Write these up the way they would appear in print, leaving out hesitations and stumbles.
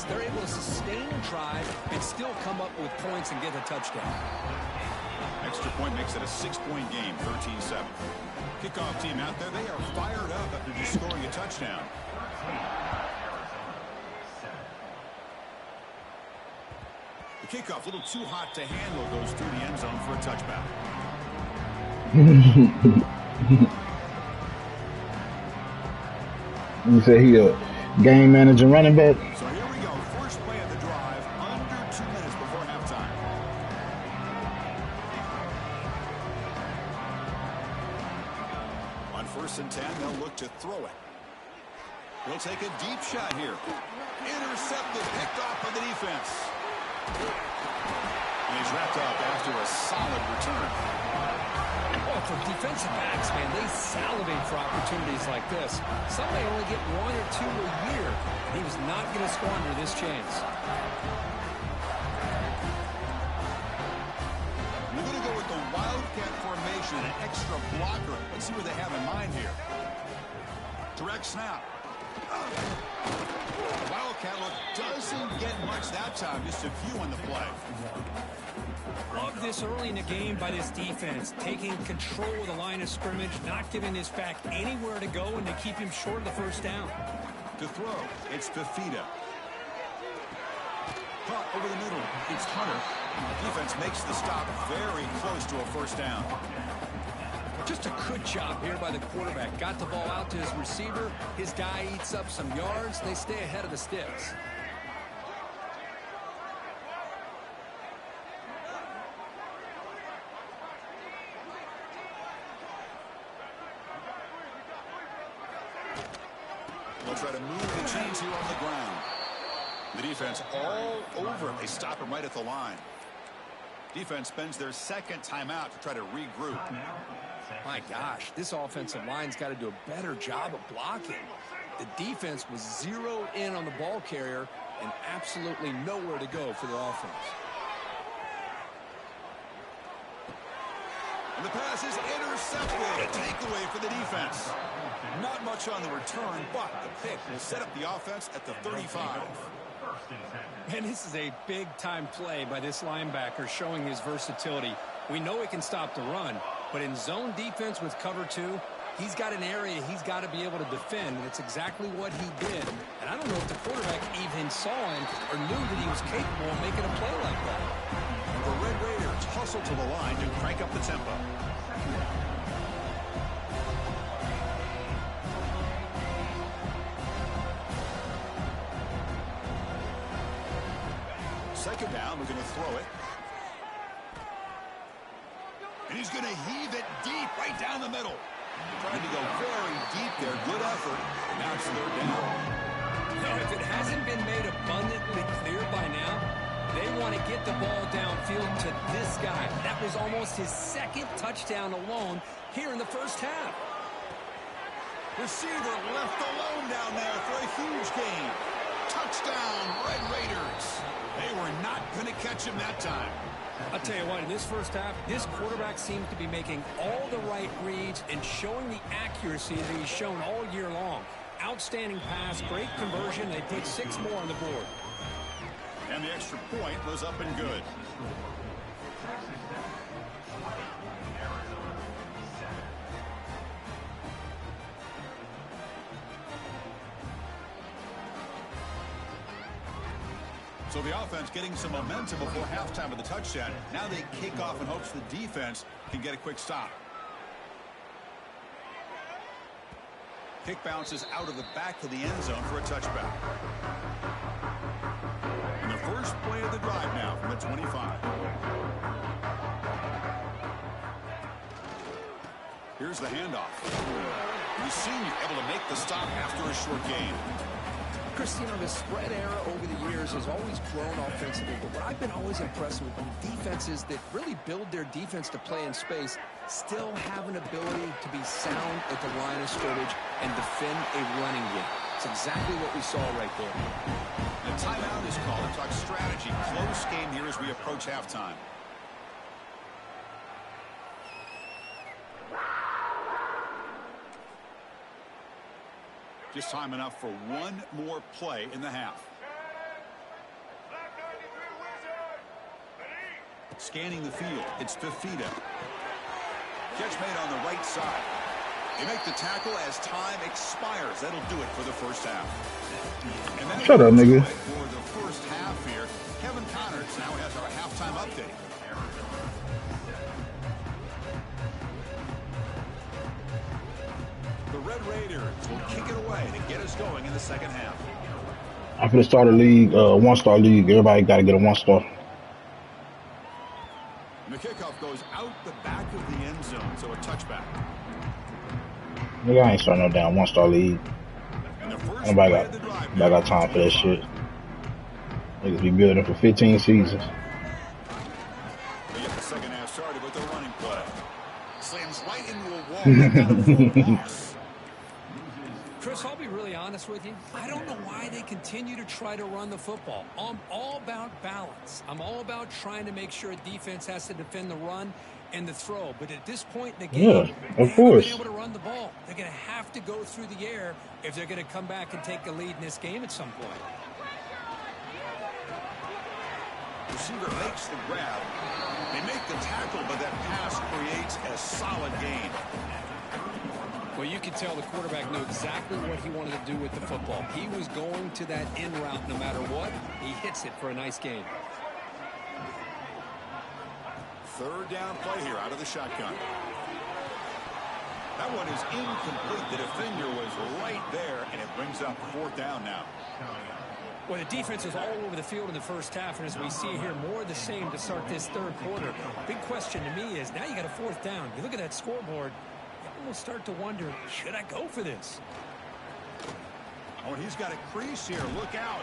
defense, they're able to sustain a drive and still come up with points and get a touchdown. Extra point makes it a 6-point game, 13-7. Kickoff team out there, they are fired up after just scoring a touchdown. The kickoff a little too hot to handle, goes through the end zone for a touchback. You say he a game manager running back? So here we go, first play of the drive, under 2 minutes before halftime. On 1st and 10, they'll look to throw it. He'll take a deep shot here. Intercepted, picked off by the defense. And he's wrapped up after a solid return. Oh, for defensive backs, man, they salivate for opportunities like this. Some may only get 1 or 2 a year. And he was not going to squander this chance. We're going to go with the Wildcat formation, an extra blocker. Let's see what they have in mind here. Direct snap. Wildcat look doesn't get much that time, just a few on the play. Love this early in the game by this defense, taking control of the line of scrimmage, not giving this back anywhere to go, and to keep him short of the first down. To throw, it's Fafita. Caught over the middle, it's Hunter. The defense makes the stop very close to a first down. Just a good job here by the quarterback. Got the ball out to his receiver. His guy eats up some yards. They stay ahead of the sticks. They'll try to move the chains here on the ground. The defense all over him. They stop him right at the line. Defense spends their second timeout to try to regroup. My gosh, this offensive line's got to do a better job of blocking. The defense was zeroed in on the ball carrier and absolutely nowhere to go for the offense. And the pass is intercepted. A takeaway for the defense. Not much on the return, but the pick will set up the offense at the 35. And this is a big-time play by this linebacker, showing his versatility. We know he can stop the run, but in zone defense with cover 2, he's got an area he's got to be able to defend, and it's exactly what he did. And I don't know if the quarterback even saw him or knew that he was capable of making a play like that. And the Red Raiders hustle to the line to crank up the tempo. Second down, we're going to throw it. And he's going to heave it deep, right down the middle. Trying to go very deep there. Good effort. And now it's 3rd down. Now, if it hasn't been made abundantly clear by now, they want to get the ball downfield to this guy. That was almost his 2nd touchdown alone here in the first half. Receiver left alone down there for a huge gain. Touchdown, Red Raiders. They were not going to catch him that time. I'll tell you what, in this first half, this quarterback seems to be making all the right reads and showing the accuracy that he's shown all year long. Outstanding pass, great conversion. They put 6 more on the board. And the extra point was up and good. So the offense getting some momentum before halftime of the touchdown. Now they kick off in hopes the defense can get a quick stop. Kick bounces out of the back of the end zone for a touchback. And the first play of the drive now from the 25. Here's the handoff. The senior able to make the stop after a short gain. Christine, the spread era over the years has always grown offensively, but what I've been always impressed with defenses that really build their defense to play in space still have an ability to be sound at the line of scrimmage and defend a running game. It's exactly what we saw right there. The timeout is called to talk strategy. Close game here as we approach halftime. Just time enough for one more play in the half. Scanning the field, it's Fifita. Catch made on the right side. They make the tackle as time expires. That'll do it for the first half. And Shut up, nigga. For the first half here, Kevin Connors now has our halftime update. The Red Raiders will kick it away to get us going in the second half. After the start of the league, one-star league, everybody got to get a one-star. And the kickoff goes out the back of the end zone, so a touchback. Nigga, I ain't starting no damn one-star league. Nobody got time for that shit. Niggas be building for 15 seasons. They get the second half started with the running play. Slams right into a wall. Chris, I'll be really honest with you. I don't know why they continue to try to run the football. I'm all about balance. I'm all about trying to make sure a defense has to defend the run and the throw. But at this point in the game, they haven't been able to run the ball. They're going to have to go through the air if they're going to come back and take a lead in this game at some point. Receiver makes the grab. They make the tackle, but that pass creates a solid gain. Well, you can tell the quarterback knew exactly what he wanted to do with the football. He was going to that in route no matter what. He hits it for a nice gain. Third down play here out of the shotgun. That one is incomplete. The defender was right there, and it brings up fourth down now. Well, the defense was all over the field in the first half, and as we see here, more of the same to start this third quarter. Big question to me is, now you got a fourth down. You look at that scoreboard, you almost start to wonder, should I go for this? Oh, and he's got a crease here. Look out.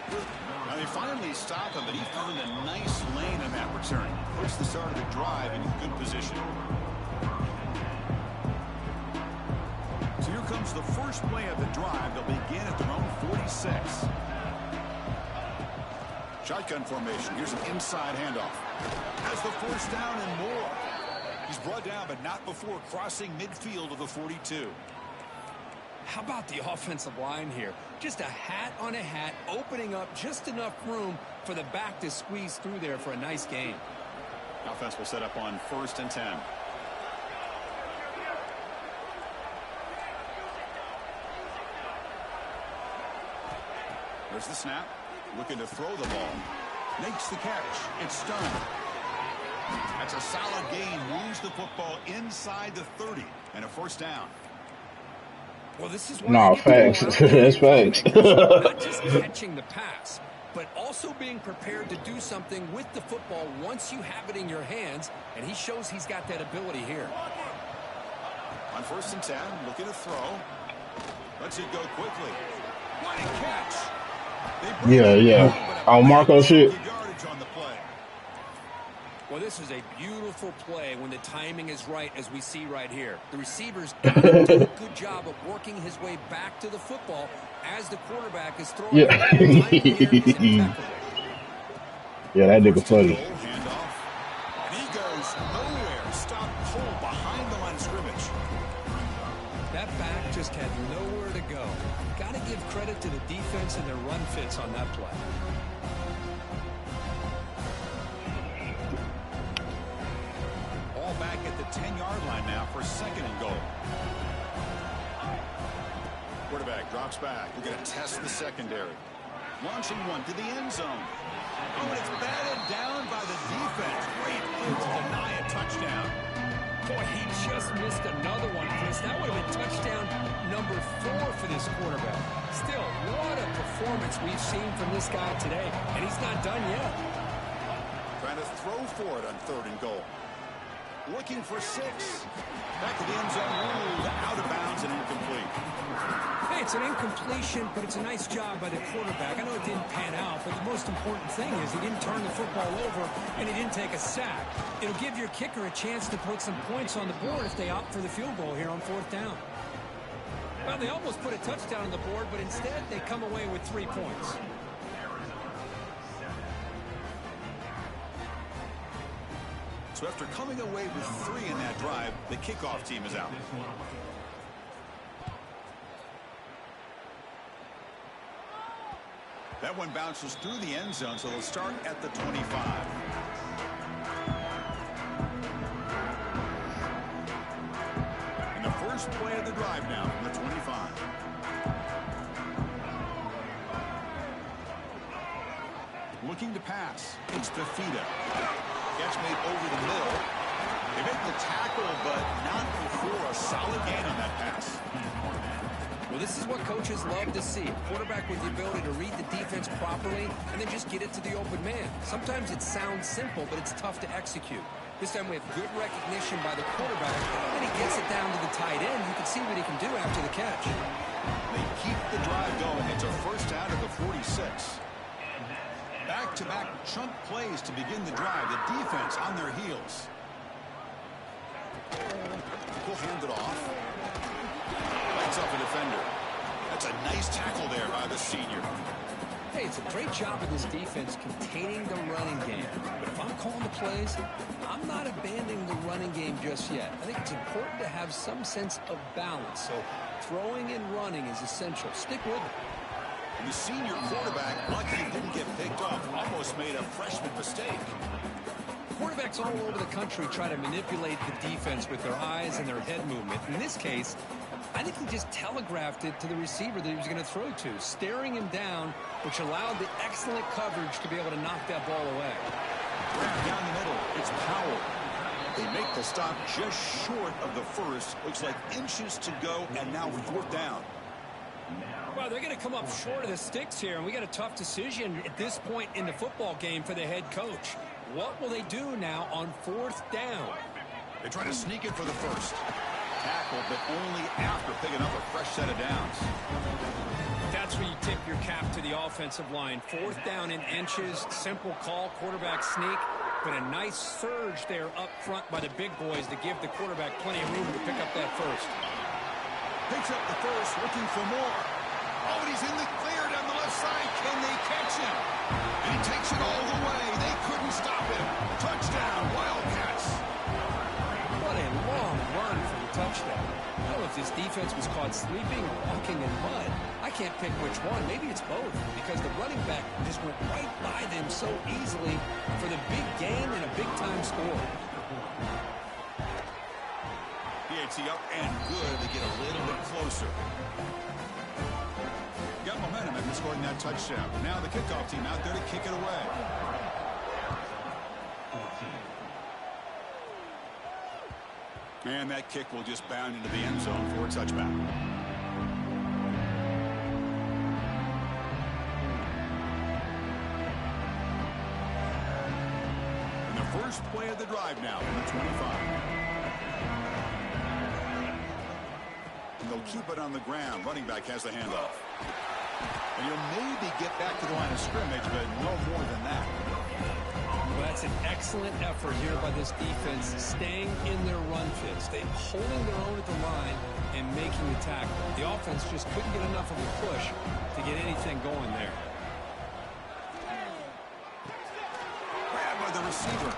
Now they finally stop him, but he found a nice lane in that return. Puts the start of the drive in good position. So here comes the first play of the drive. They'll begin at their own 46. Shotgun formation. Here's an inside handoff. Has the first down and more. He's brought down, but not before crossing midfield of the 42. How about the offensive line here? Just a hat on a hat, opening up just enough room for the back to squeeze through there for a nice gain. Offense will set up on 1st and 10. There's the snap. Looking to throw the ball. Makes the catch. It's done. That's a solid gain. Moves the football inside the 30. And a first down. Well, this is no, facts. That's facts. Not just catching the pass, but also being prepared to do something with the football once you have it in your hands, and he shows he's got that ability here. On 1st and 10, looking to throw. Lets it go quickly. What a catch. Yeah. On Marco shit. Well, this is a beautiful play when the timing is right, as we see right here. The receiver's got to do a good job of working his way back to the football as the quarterback is throwing. Yeah. Yeah, that nigga funny. And he goes nowhere. Stop cold behind the line of scrimmage. That back just had nowhere to go. Got to give credit to the defense and their run fits on that play. Ball back at the 10-yard line now for 2nd and goal. Quarterback drops back. We're going to test the secondary. Launching one to the end zone. Oh, it's batted down by the defense. Great play to deny a touchdown. Boy, he just missed another one, Chris. That would have been touchdown number 4 for this quarterback. Still, what a performance we've seen from this guy today, and he's not done yet. Trying to throw for it on 3rd and goal. Looking for 6. Back to the end zone, ruled out of bounds and incomplete. Hey, it's an incompletion, but it's a nice job by the quarterback. I know it didn't pan out, but the most important thing is he didn't turn the football over and he didn't take a sack. It'll give your kicker a chance to put some points on the board if they opt for the field goal here on 4th down. Well, they almost put a touchdown on the board, but instead they come away with 3 points. So after coming away with 3 in that drive, the kickoff team is out. That one bounces through the end zone, so they'll start at the 25. first play of the drive now from the 25. Looking to pass. It's Fafita. Catch made over the middle. They make the tackle, but not before a solid gain on that pass. Well, this is what coaches love to see. A quarterback with the ability to read the defense properly and then just get it to the open man. Sometimes it sounds simple, but it's tough to execute. This time we have good recognition by the quarterback, and he gets it down to the tight end. You can see what he can do after the catch. They keep the drive going. It's a first down at the 46. Back-to-back chunk plays to begin the drive. The defense on their heels. We'll hand it off. Lights up a defender. That's a nice tackle there by the senior. Hey, it's a great job of this defense containing the running game. But if I'm calling the plays, I'm not abandoning the running game just yet. I think it's important to have some sense of balance. So throwing and running is essential. Stick with it. And the senior quarterback, lucky he didn't get picked off, almost made a freshman mistake. Quarterbacks all over the country try to manipulate the defense with their eyes and their head movement. In this case, I think he just telegraphed it to the receiver that he was going to throw to, staring him down, which allowed the excellent coverage to be able to knock that ball away. Grab down the middle. It's Powell. They make the stop just short of the first. Looks like inches to go, and now fourth down. Well, they're going to come up short of the sticks here, and we got a tough decision at this point in the football game for the head coach. What will they do now on fourth down? They try to sneak it for the first. Tackle, but only after picking up a fresh set of downs. That's where you tip your cap to the offensive line. Fourth down in inches, simple call, quarterback sneak, but a nice surge there up front by the big boys to give the quarterback plenty of room to pick up that first. Picks up the first, looking for more. Oh, and he's in the clear down the left side. Can they catch him? And he takes it all the way. They couldn't stop him. Touchdown, Wildcats. What a long run for the touchdown. I don't know if this defense was caught sleeping or walking in mud. I can't pick which one. Maybe it's both, because the running back just went right by them so easily for the big gain and a big-time score. PAT up and good to get a little bit closer. Got momentum after scoring that touchdown. Now the kickoff team out there to kick it away. And that kick will just bound into the end zone for a touchback. And the first play of the drive now from the 25. And they'll keep it on the ground. Running back has the handoff. And he'll maybe get back to the line of scrimmage, but no more than that. Well, that's an excellent effort here by this defense, staying in their run fits. They holding their own at the line and making the tackle. The offense just couldn't get enough of a push to get anything going there. Grabbed by the receiver.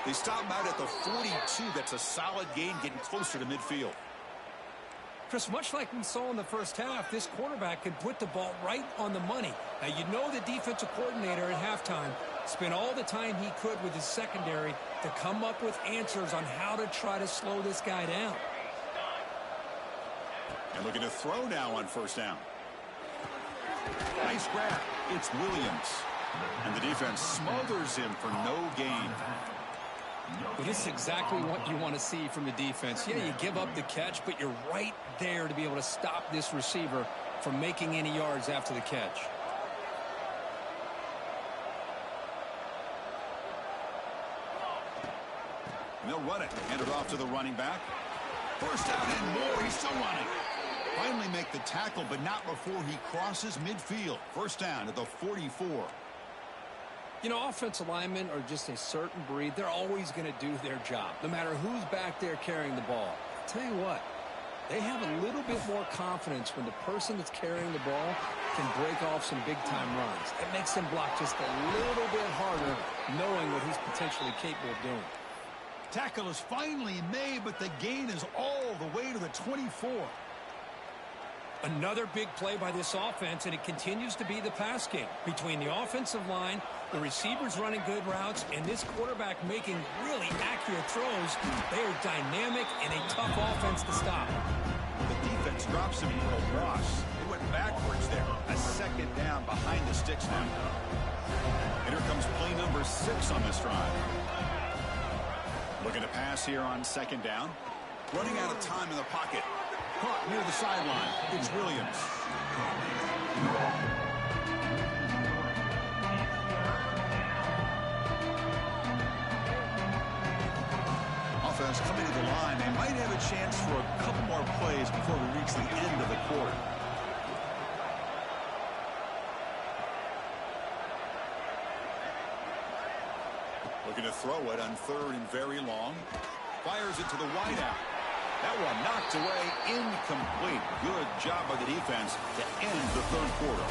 They stop him out at the 42. That's a solid gain, getting closer to midfield. Chris, much like we saw in the first half, this quarterback could put the ball right on the money. Now, you know the defensive coordinator at halftime spent all the time he could with his secondary to come up with answers on how to try to slow this guy down. And looking to throw now on first down. Nice grab. It's Williams. And the defense smothers him for no gain. Well, this is exactly what you want to see from the defense. Yeah, you give up the catch, but you're right there to be able to stop this receiver from making any yards after the catch. And they'll run it. Hand it off to the running back. First down and more. He's still running. Finally make the tackle, but not before he crosses midfield. First down at the 44. You know, offensive linemen are just a certain breed. They're always going to do their job, no matter who's back there carrying the ball. I'll tell you what, they have a little bit more confidence when the person that's carrying the ball can break off some big-time runs. It makes them block just a little bit harder, knowing what he's potentially capable of doing. Tackle is finally made, but the gain is all the way to the 24. Another big play by this offense, and it continues to be the pass game. Between the offensive line, the receivers running good routes, and this quarterback making really accurate throws, they are dynamic and a tough offense to stop. The defense drops him for a loss. They went backwards there. A second down behind the sticks now. And here comes play number 6 on this drive. Looking to pass here on second down. Running out of time in the pocket. Caught near the sideline. It's Williams. Offense coming to the line. They might have a chance for a couple more plays before we reach the end of the quarter. Looking to throw it on 3rd and very long. Fires it to the wideout. That one knocked away, incomplete. Good job by the defense to end the 3rd quarter.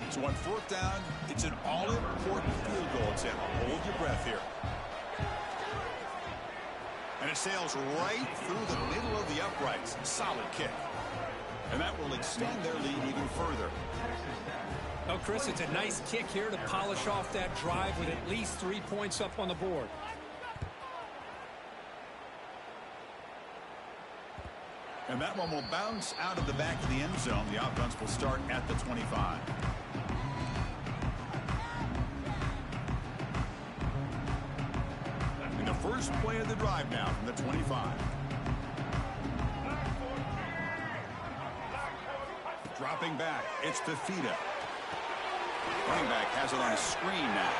So on 4th down, it's an all-important field goal attempt. Hold your breath here. And it sails right through the middle of the uprights. Solid kick. And that will extend their lead even further. Oh, Chris, it's a nice kick here to polish off that drive with at least 3 points up on the board. And that one will bounce out of the back of the end zone. The offense will start at the 25. And the first play of the drive now from the 25. Dropping back, it's Fafita. Running back has it on a screen now.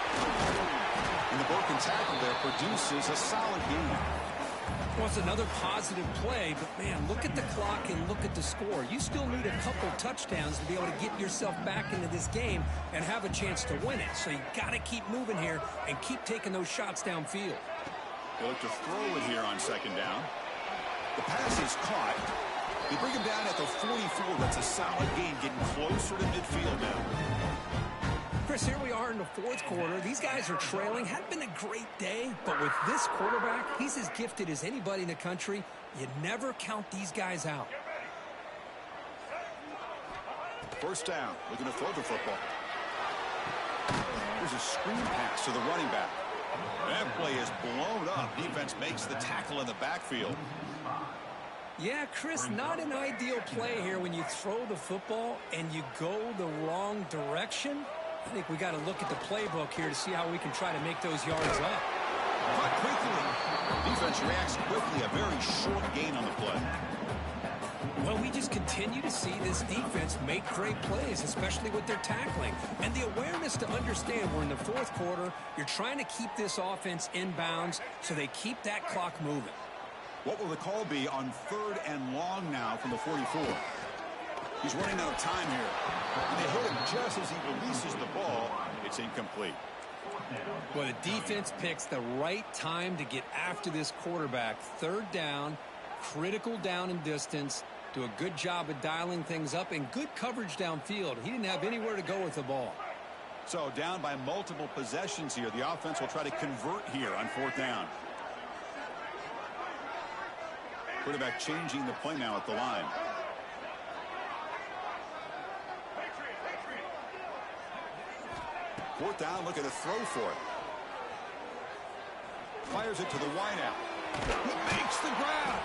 And the broken tackle there produces a solid gain. Well, it's another positive play, but, man, look at the clock and look at the score. You still need a couple touchdowns to be able to get yourself back into this game and have a chance to win it. So you got to keep moving here and keep taking those shots downfield. They look to throw it here on second down. The pass is caught. They bring him down at the 44. That's a solid gain, getting closer to midfield now. Chris, here we are in the 4th quarter. These guys are trailing. Hadn't been a great day, but with this quarterback, he's as gifted as anybody in the country. You never count these guys out. First down, looking to throw the football. There's a screen pass to the running back. That play is blown up. Defense makes the tackle in the backfield. Yeah, Chris, not an ideal play here when you throw the football and you go the wrong direction. I think we got to look at the playbook here to see how we can try to make those yards up. But quickly, defense reacts quickly. A very short gain on the play. Well, we just continue to see this defense make great plays, especially with their tackling. And the awareness to understand we're in the 4th quarter, you're trying to keep this offense in bounds so they keep that clock moving. What will the call be on 3rd and long now from the 44? He's running out of time here. And they hit him just as he releases the ball. It's incomplete. Well, the defense picks the right time to get after this quarterback. 3rd down, critical down and distance. Do a good job of dialing things up and good coverage downfield. He didn't have anywhere to go with the ball. So down by multiple possessions here. The offense will try to convert here on 4th down. Quarterback changing the play now at the line. Fourth down, looking to throw for it. Fires it to the wideout. He makes the grab.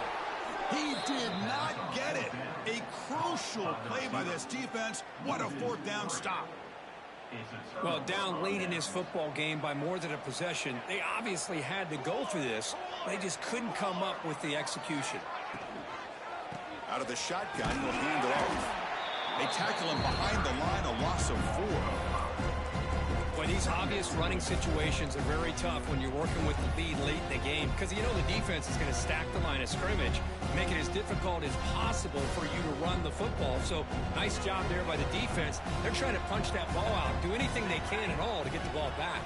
He did not get it. A crucial play by this defense. What a 4th down stop. Well, down late in this football game by more than a possession, they obviously had to go for this. They just couldn't come up with the execution. Out of the shotgun, he'll hand it off. They tackle him behind the line, a loss of 4. Well, these obvious running situations are very tough when you're working with the lead late in the game because you know the defense is going to stack the line of scrimmage, make it as difficult as possible for you to run the football. So nice job there by the defense. They're trying to punch that ball out, do anything they can at all to get the ball back.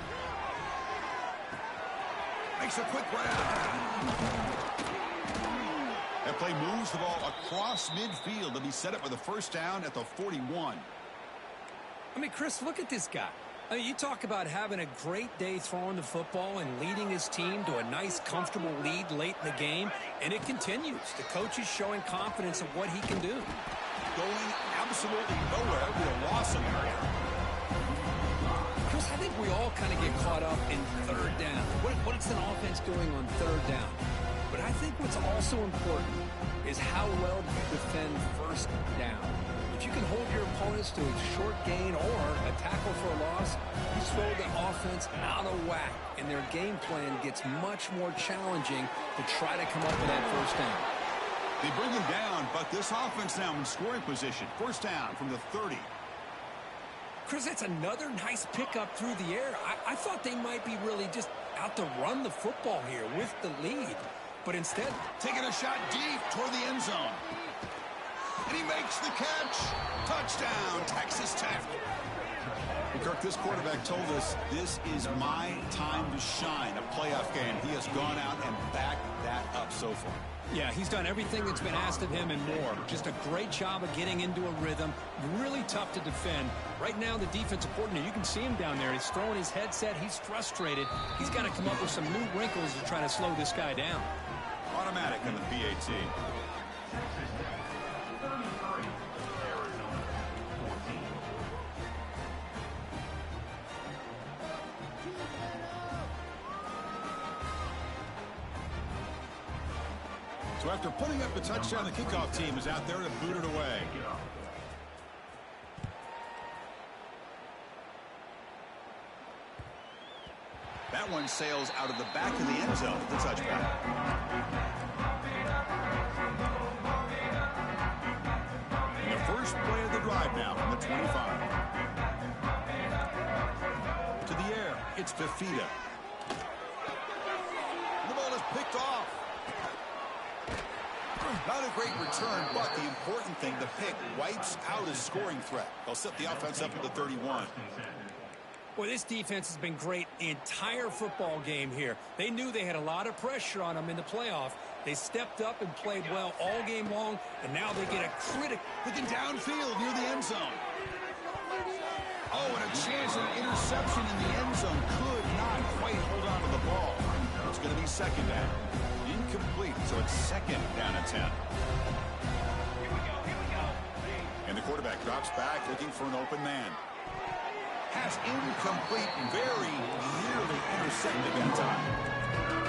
Makes a quick grab. That play moves the ball across midfield to be set up with a first down at the 41. I mean, Chris, look at this guy. I mean, you talk about having a great day throwing the football and leading his team to a nice, comfortable lead late in the game, and it continues. The coach is showing confidence in what he can do. Going absolutely nowhere with a loss scenario. Chris, I think we all kind of get caught up in third down. What's an offense doing on third down? But I think what's also important is how well you defend first down. If you can hold your opponents to a short gain or a tackle for a loss, you throw the offense out of whack, and their game plan gets much more challenging to try to come up with that first down. They bring him down, but this offense now in scoring position. First down from the 30. Chris, that's another nice pickup through the air. I thought they might be really just out to run the football here with the lead. But instead, taking a shot deep toward the end zone. And he makes the catch. Touchdown, Texas Tech. Well, Kirk, this quarterback told us this is my time to shine, a playoff game. He has gone out and backed that up so far. Yeah, he's done everything that's been asked of him and more. Just a great job of getting into a rhythm. Really tough to defend. Right now, the defensive coordinator, you can see him down there. He's throwing his headset. He's frustrated. He's got to come up with some new wrinkles to try to slow this guy down. Automatic on the PAT. So after putting up the touchdown, the kickoff team is out there to boot it away. That one sails out of the back of the end zone at the touchback. And the first play of the drive now from the 25. To the air, it's Fafita. The ball is picked off. Not a great return, but the important thing, the pick wipes out a scoring threat. They'll set the offense up at the 31. Boy, this defense has been great the entire football game here. They knew they had a lot of pressure on them in the playoff. They stepped up and played well all game long, and now they get a critic looking downfield near the end zone. Oh, and a chance at an interception in the end zone. Could not quite hold on to the ball. It's going to be second down. Incomplete, so it's second down at 10. And the quarterback drops back looking for an open man. Pass incomplete, very nearly intercepted that time.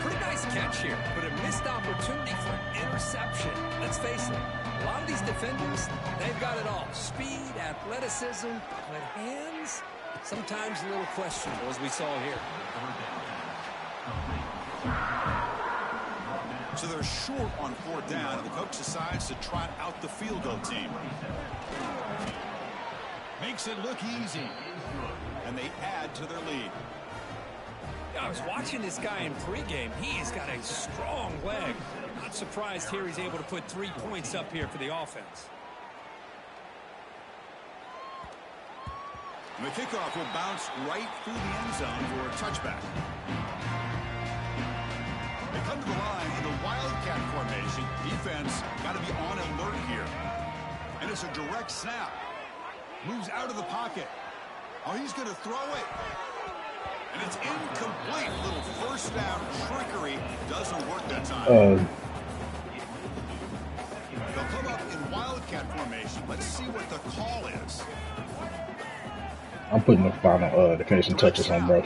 Pretty nice catch here, but a missed opportunity for an interception. Let's face it, a lot of these defenders, they've got it all. Speed, athleticism, but hands, sometimes a little questionable, as we saw here. So they're short on fourth down, and the coach decides to trot out the field goal team. Makes it look easy. And they add to their lead. I was watching this guy in pregame. He has got a strong leg. Not surprised here he's able to put 3 points up here for the offense. And the kickoff will bounce right through the end zone for a touchback. They come to the line in the wildcat formation. Defense got to be on alert here. And it's a direct snap. Moves out of the pocket. Oh, he's going to throw it. And it's incomplete. Little first down trickery doesn't work that time. They'll come up in wildcat formation. Let's see what the call is. I'm putting the final the finishing touches on, bro.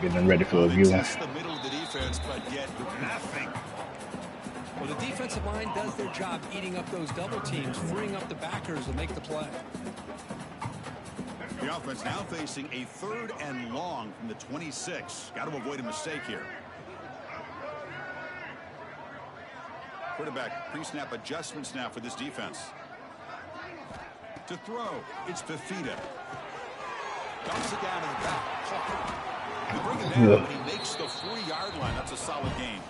Getting them ready for a viewing. The middle of the defense, but yet nothing. Well, the defensive line does their job eating up those double teams, freeing up the backers to make the play. The offense now facing a 3rd and long from the 26. Got to avoid a mistake here. Quarterback pre-snap adjustments now for this defense. To throw, it's Fafita. Dumps it down to the back. They bring it down, and he makes the 40-yard line. That's a solid gain.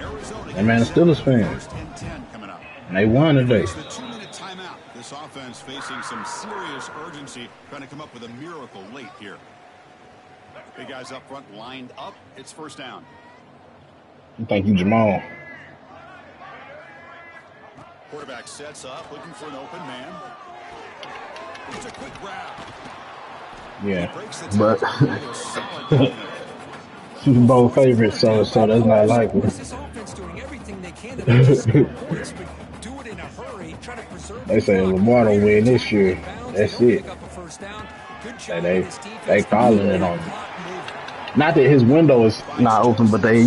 Arizona. And man, the Steelers fan. First and 10 coming up. And they won today. It's the 2-minute timeout. This offense facing some serious urgency, trying to come up with a miracle late here. Big guys up front lined up. It's first down. Thank you, Jamal. Quarterback sets up, looking for an open man. It's a quick grab. Yeah, but Super Bowl favorite, so that's not likely. This offense doing everything they can to not just score points, but do it in a hurry, try to preserve They the say clock. Lamar don't win this Tackle year. in bounds, they That's don't it. pick up a first down. Good job And by this they defense to calling keep it that on him. clock moving. Not that his window is not open, but they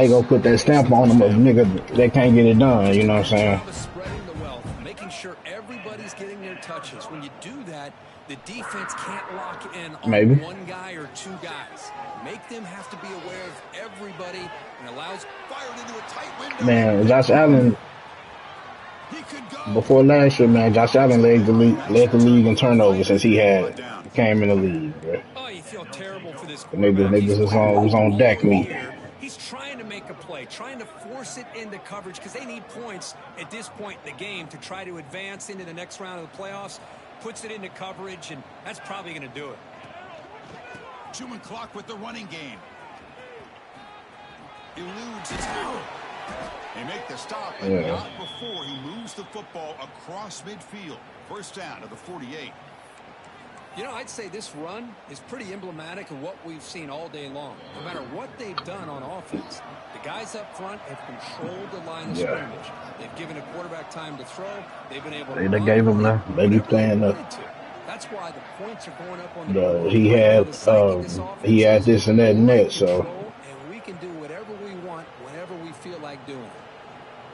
go put that stamp on him of nigga they can't get it done. You know what I'm saying? Job of spreading the wealth, making sure everybody's getting their touches. When you do that, the defense can't lock in on Maybe one guy or two guys. Make them have to be aware of everybody and allows Fired into a tight window. man, Josh Allen. He could go. Before last year, man, Josh Allen led the league in turnovers since he came in the league, bro. Oh, you feel terrible for this Niggas quarterback. He's was on deck meat. He's trying to make a play, trying to force it into coverage because they need points at this point in the game to try to advance into the next round of the playoffs. Puts it into coverage, and that's probably going to do it. Chewing clock with the running game. Eludes his tackle. They make the stop, but not before he moves the football across midfield. First down to the 48. You know, I'd say this run is pretty emblematic of what we've seen all day long. No matter what they've done on offense, the guys up front have controlled the line of scrimmage. They've given a quarterback time to throw. They've been able to They gave him the. They be playing the. That's why the points are going up on the he had this and that and that. So. And we can do whatever we want whenever we feel like doing it.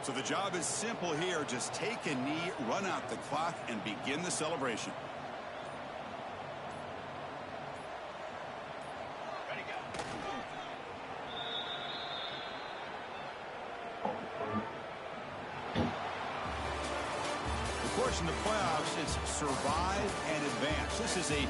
So the job is simple here. Just take a knee, run out the clock, and begin the celebration. The course in the playoffs is survive and advance. This is a